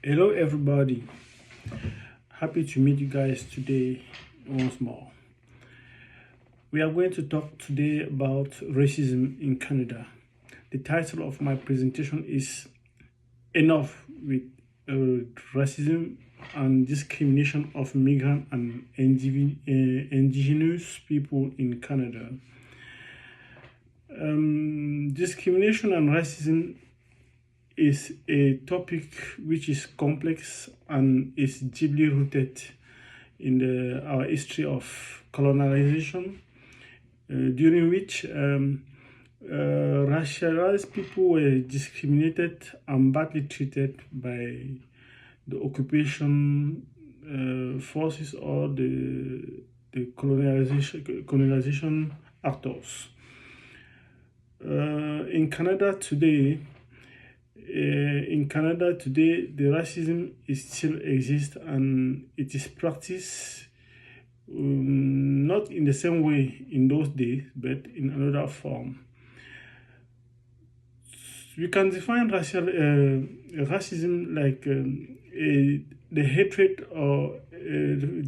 Hello, everybody. Happy to meet you guys today once more. We are going to talk today about racism in Canada. The title of my presentation is Enough with Racism and Discrimination of Migrant and Indigenous People in Canada. Discrimination and racism is a topic which is complex and is deeply rooted in our history of colonization, during which racialized people were discriminated and badly treated by the occupation forces or the colonization actors. In Canada today, the racism is still exists and it is practiced not in the same way in those days, but in another form. We can define racism like the hatred or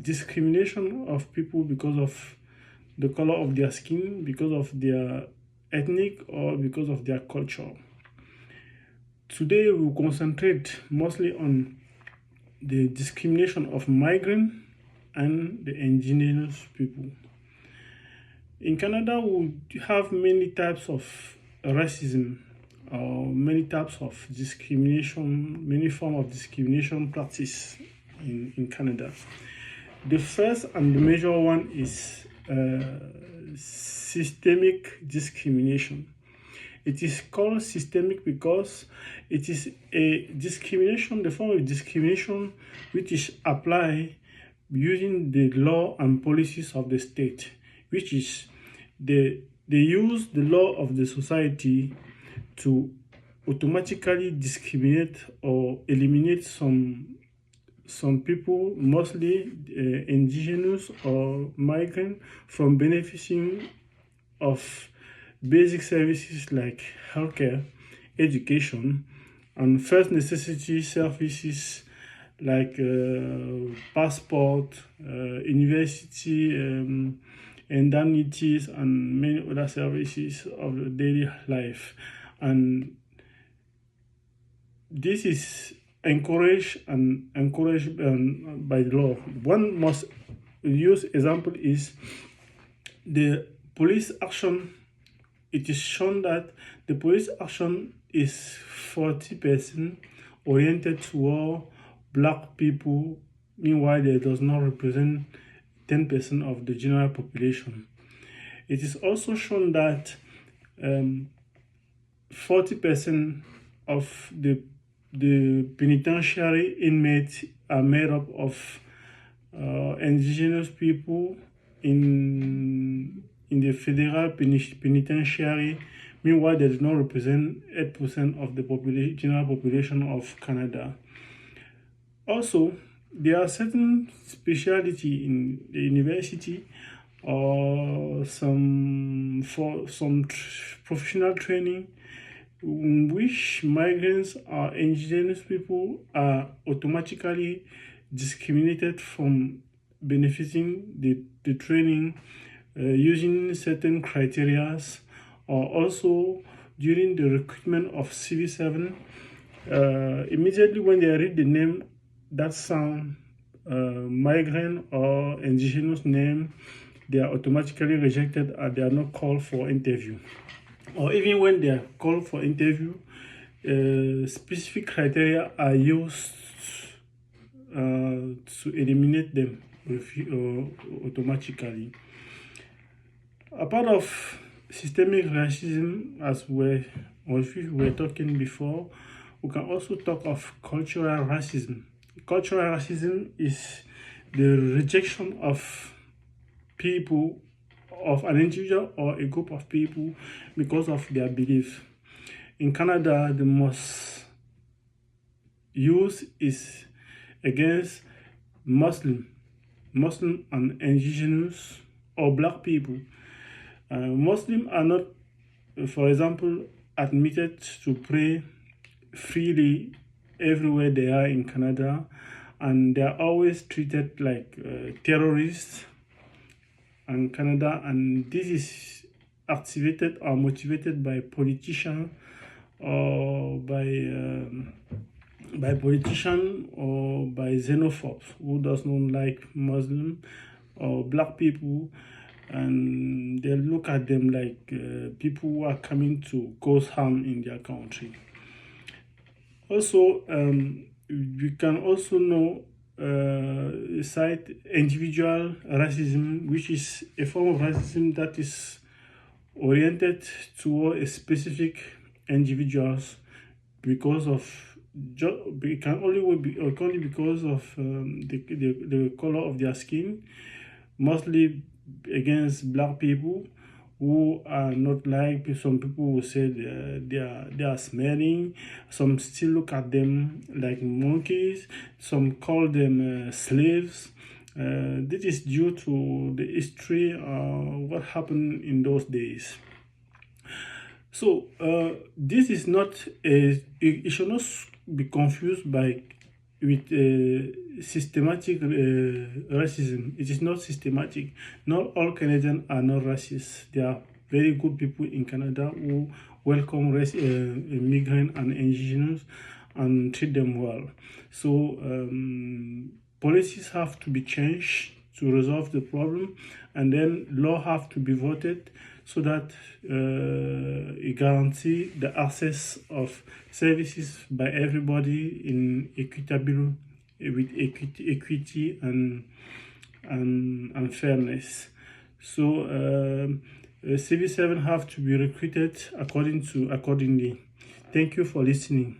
discrimination of people because of the color of their skin, because of their ethnic, or because of their culture. Today, we will concentrate mostly on the discrimination of migrant and the indigenous people. In Canada, we have many types of racism, or many types of discrimination, many forms of discrimination practice in Canada. The first and the major one is systemic discrimination. It is called systemic because it is a discrimination, the form of discrimination which is applied using the law and policies of the state, which is they use the law of the society to automatically discriminate or eliminate some people, mostly indigenous or migrant, from benefiting of basic services like healthcare, education, and first necessity services like passport, university indemnities, and many other services of the daily life. And this is encouraged by the law. One most used example is the police action. It is shown that the police action is 40% oriented toward black people, meanwhile it does not represent 10% of the general population. It is also shown that 40% of the penitentiary inmates are made up of indigenous people in the federal penitentiary. Meanwhile, they do not represent 8% of the general population of Canada. Also, there are certain specialty in the university or some professional training in which migrants or indigenous people are automatically discriminated from benefiting the training using certain criteria, or also during the recruitment of civil servant. Immediately when they read the name that sound migrant or indigenous name, they are automatically rejected and they are not called for interview. Or even when they are called for interview, specific criteria are used to eliminate them automatically. A part of systemic racism, as we were talking before, we can also talk of cultural racism. Cultural racism is the rejection of people, of an individual or a group of people because of their belief. In Canada, the most used is against Muslim and indigenous or black people. Muslims are not, for example, admitted to pray freely everywhere they are in Canada, and they are always treated like terrorists in Canada, and this is activated or motivated by politicians or by politicians or by xenophobes who does not like Muslim or black people, and they look at them like people who are coming to cause harm in their country. Also, we can also cite individual racism, which is a form of racism that is oriented toward a specific individuals because of it can only because of the color of their skin, mostly against black people who are not like some people who say they are smelling. Some still look at them like monkeys. Some call them slaves. This is due to the history of what happened in those days. So this is not it should not be confused with systematic racism. It is not systematic. Not all Canadians are not racist. There are very good people in Canada who welcome immigrants and indigenous and treat them well. So policies have to be changed to resolve the problem, and then law have to be voted so that it guarantee the access of services by everybody in equitable with equity and fairness. So civil servants have to be recruited accordingly. Thank you for listening.